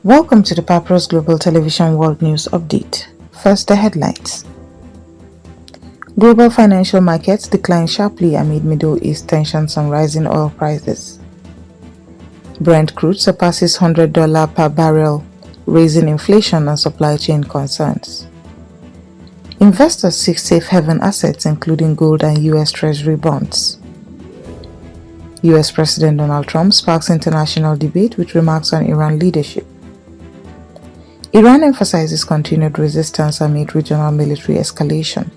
Welcome to the Papyrus Global Television World News Update. First, the headlines. Global financial markets decline sharply amid Middle East tensions and rising oil prices. Brent crude surpasses $100 per barrel, raising inflation and supply chain concerns. Investors seek safe haven assets including gold and U.S. Treasury bonds. U.S. President Donald Trump sparks international debate with remarks on Iran leadership. Iran emphasizes continued resistance amid regional military escalation.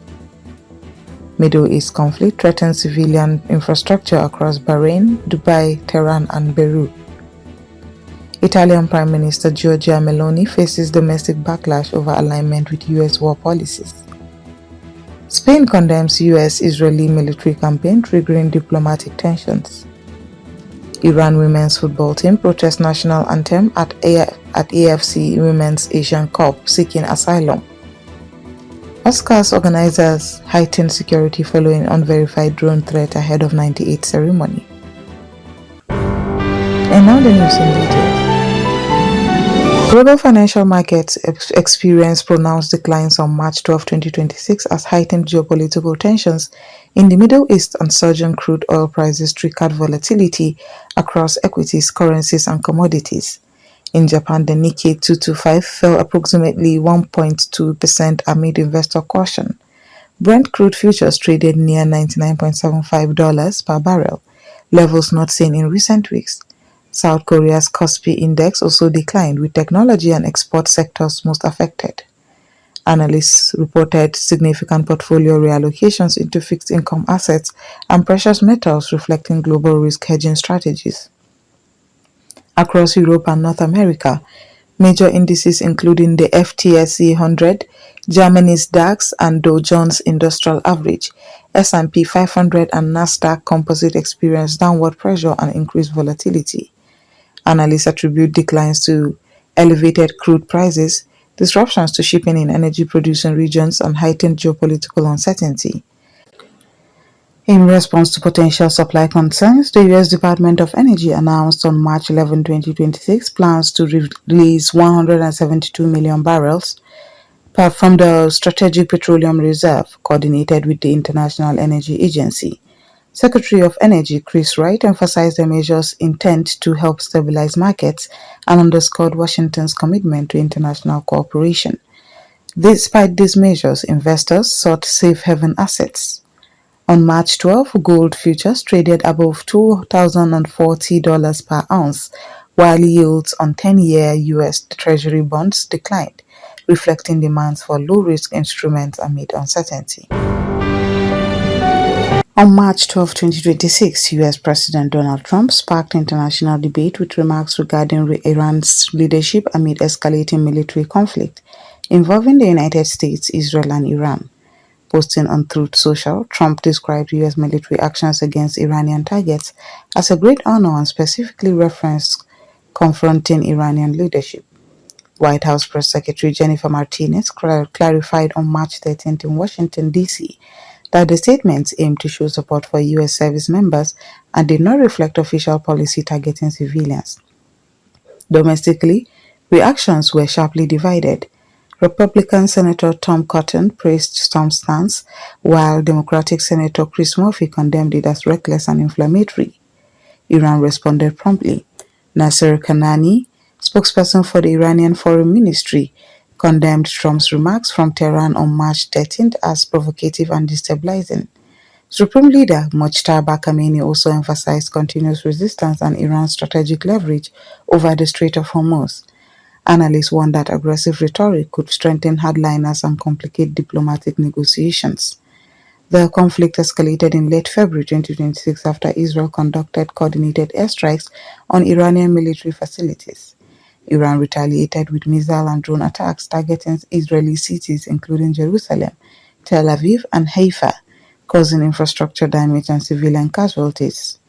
Middle East conflict threatens civilian infrastructure across Bahrain, Dubai, Tehran, and Beirut. Italian Prime Minister Giorgia Meloni faces domestic backlash over alignment with U.S. war policies. Spain condemns U.S.-Israeli military campaign, triggering diplomatic tensions. Iran women's football team protests national anthem at AFC Women's Asian Cup, seeking asylum. Oscars organizers heightened security following unverified drone threat ahead of 98th ceremony. And now the news in detail. Global financial markets experienced pronounced declines on March 12, 2026 as heightened geopolitical tensions in the Middle East and surging crude oil prices triggered volatility across equities, currencies, and commodities. In Japan, the Nikkei 225 fell approximately 1.2% amid investor caution. Brent crude futures traded near $99.75 per barrel, levels not seen in recent weeks. South Korea's Kospi index also declined, with technology and export sectors most affected. Analysts reported significant portfolio reallocations into fixed income assets and precious metals, reflecting global risk hedging strategies. Across Europe and North America, major indices including the FTSE 100, Germany's DAX and Dow Jones Industrial Average, S&P 500 and Nasdaq Composite experienced downward pressure and increased volatility. Analysts attribute declines to elevated crude prices, disruptions to shipping in energy-producing regions, and heightened geopolitical uncertainty. In response to potential supply concerns, the U.S. Department of Energy announced on March 11, 2026 plans to release 172 million barrels from the Strategic Petroleum Reserve, coordinated with the International Energy Agency. Secretary of Energy Chris Wright emphasized the measures' intent to help stabilize markets and underscored Washington's commitment to international cooperation. Despite these measures, investors sought safe haven assets. On March 12, gold futures traded above $2,040 per ounce, while yields on 10-year U.S. Treasury bonds declined, reflecting demands for low-risk instruments amid uncertainty. On March 12, 2026, U.S. President Donald Trump sparked international debate with remarks regarding Iran's leadership amid escalating military conflict involving the United States, Israel, and Iran. Posting on Truth Social, Trump described U.S. military actions against Iranian targets as a great honor and specifically referenced confronting Iranian leadership. White House Press Secretary Jennifer Martinez clarified on March 13th in Washington, D.C., that the statements aimed to show support for U.S. service members and did not reflect official policy targeting civilians. Domestically, reactions were sharply divided. Republican Senator Tom Cotton praised Trump's stance, while Democratic Senator Chris Murphy condemned it as reckless and inflammatory. Iran responded promptly. Nasser Kanani, spokesperson for the Iranian Foreign Ministry, condemned Trump's remarks from Tehran on March 13th as provocative and destabilizing. Supreme Leader Mojtaba Khamenei also emphasized continuous resistance and Iran's strategic leverage over the Strait of Hormuz. Analysts warned that aggressive rhetoric could strengthen hardliners and complicate diplomatic negotiations. The conflict escalated in late February 2026 after Israel conducted coordinated airstrikes on Iranian military facilities. Iran retaliated with missile and drone attacks targeting Israeli cities including Jerusalem, Tel Aviv, and Haifa, causing infrastructure damage and civilian casualties.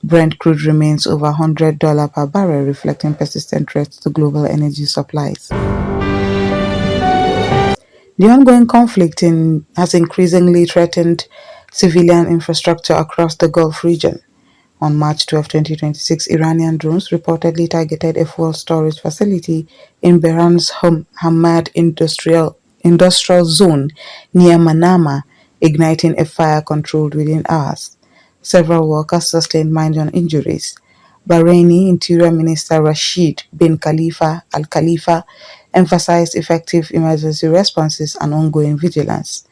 Brent crude remains over $100 per barrel, reflecting persistent threats to global energy supplies. The ongoing conflict has increasingly threatened civilian infrastructure across the Gulf region. On March 12, 2026, Iranian drones reportedly targeted a fuel storage facility in Bahrain's Hamad industrial zone near Manama, igniting a fire controlled within hours. Several workers sustained minor injuries. Bahraini Interior Minister Rashid bin Khalifa Al Khalifa emphasized effective emergency responses and ongoing vigilance.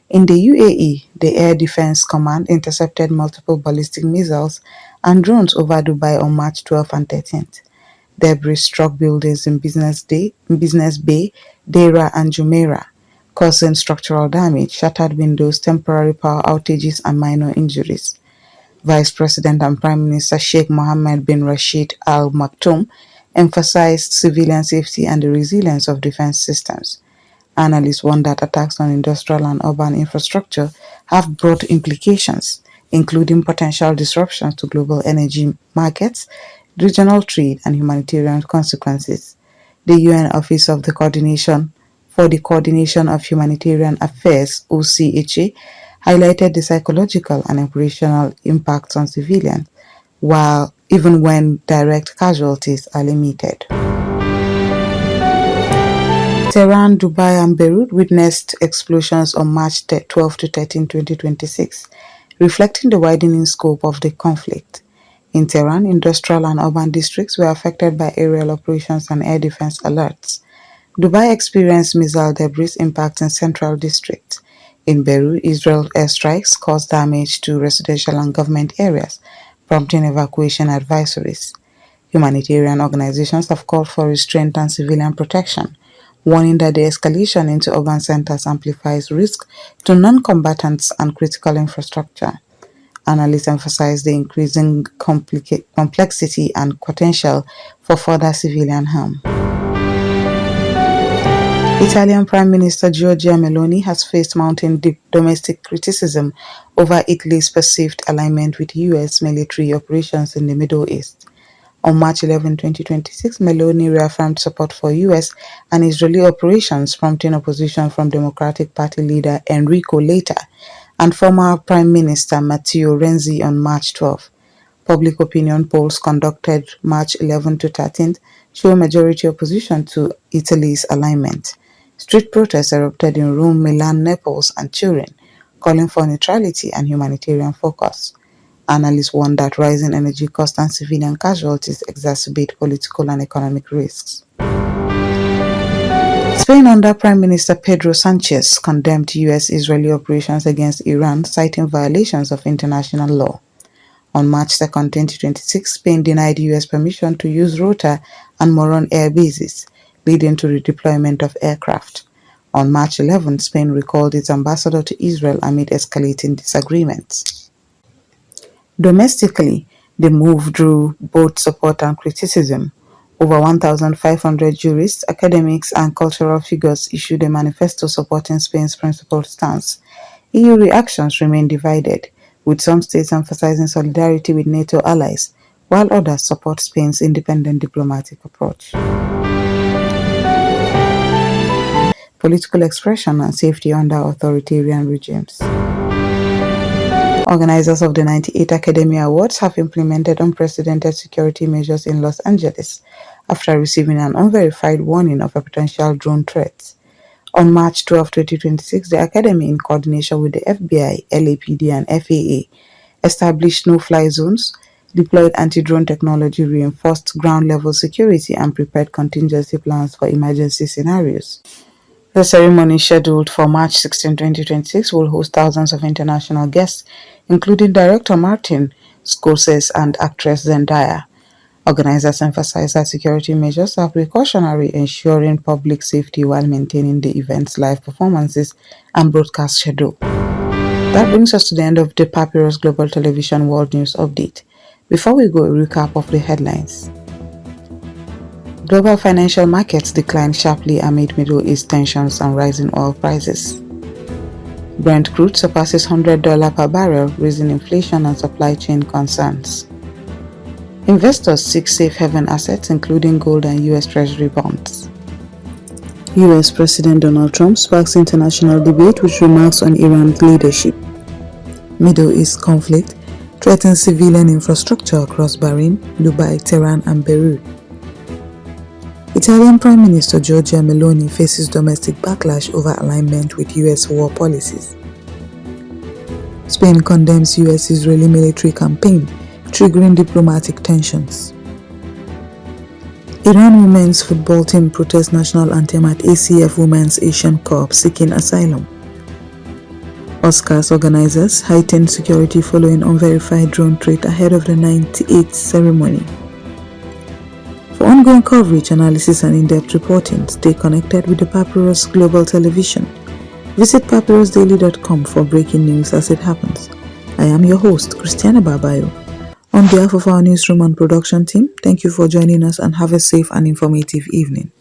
In the UAE, the Air Defense Command intercepted multiple ballistic missiles and drones over Dubai on March 12 and 13th. Debris struck buildings in Business Bay, Deira and Jumeirah, causing structural damage, shattered windows, temporary power outages and minor injuries. Vice President and Prime Minister Sheikh Mohammed bin Rashid Al Maktoum emphasized civilian safety and the resilience of defense systems. Analysts warn that attacks on industrial and urban infrastructure have broad implications, including potential disruptions to global energy markets, regional trade, and humanitarian consequences. The UN Office of the Coordination of Humanitarian Affairs (OCHA) highlighted the psychological and operational impacts on civilians, while even when direct casualties are limited. Tehran, Dubai, and Beirut witnessed explosions on March 12 to 13, 2026, reflecting the widening scope of the conflict. In Tehran, industrial and urban districts were affected by aerial operations and air defense alerts. Dubai experienced missile debris impacting central districts. In Beirut, Israel airstrikes caused damage to residential and government areas, prompting evacuation advisories. Humanitarian organizations have called for restraint and civilian protection, warning that the escalation into urban centers amplifies risk to non-combatants and critical infrastructure. Analysts emphasize the increasing complexity and potential for further civilian harm. Italian Prime Minister Giorgia Meloni has faced mounting domestic criticism over Italy's perceived alignment with US military operations in the Middle East. On March 11, 2026, Meloni reaffirmed support for US and Israeli operations, prompting opposition from Democratic Party leader Enrico Letta and former Prime Minister Matteo Renzi on March 12. Public opinion polls conducted March 11 to 13 show majority opposition to Italy's alignment. Street protests erupted in Rome, Milan, Naples, and Turin, calling for neutrality and humanitarian focus. Analysts warn that rising energy costs and civilian casualties exacerbate political and economic risks. Spain under Prime Minister Pedro Sanchez condemned US-Israeli operations against Iran, citing violations of international law. On March 2, 2026, Spain denied US permission to use Rota and Moron air bases, leading to redeployment of aircraft. On March 11, Spain recalled its ambassador to Israel amid escalating disagreements. Domestically, the move drew both support and criticism. Over 1,500 jurists, academics, and cultural figures issued a manifesto supporting Spain's principled stance. EU reactions remain divided, with some states emphasizing solidarity with NATO allies, while others support Spain's independent diplomatic approach. Political expression and safety under authoritarian regimes. Organizers of the 98 Academy Awards have implemented unprecedented security measures in Los Angeles after receiving an unverified warning of a potential drone threat. On March 12, 2026, the Academy, in coordination with the FBI, LAPD, and FAA, established no-fly zones, deployed anti-drone technology, reinforced ground-level security, and prepared contingency plans for emergency scenarios. The ceremony, scheduled for March 16, 2026, will host thousands of international guests, including director Martin Scorsese and actress Zendaya. Organizers emphasize that security measures are precautionary, ensuring public safety while maintaining the event's live performances and broadcast schedule. That brings us to the end of the Papyrus Global TV World News Update. Before we go, a recap of the headlines. Global financial markets declined sharply amid Middle East tensions and rising oil prices. Brent crude surpasses $100 per barrel, raising inflation and supply chain concerns. Investors seek safe haven assets, including gold and U.S. Treasury bonds. U.S. President Donald Trump sparks international debate with remarks on Iran's leadership. Middle East conflict. threatens civilian infrastructure across Bahrain, Dubai, Tehran and Beirut. Italian Prime Minister Giorgia Meloni faces domestic backlash over alignment with US war policies. Spain condemns US-Israeli military campaign, triggering diplomatic tensions. Iran women's football team protests national anthem at ACF Women's Asian Cup seeking asylum. Oscars organizers heightened security following unverified drone threat ahead of the 98th ceremony. For ongoing coverage, analysis and in-depth reporting, stay connected with the Papyrus Global Television. Visit papyrusdaily.com for breaking news as it happens. I am your host, Christiana Babayo. On behalf of our newsroom and production team, thank you for joining us and have a safe and informative evening.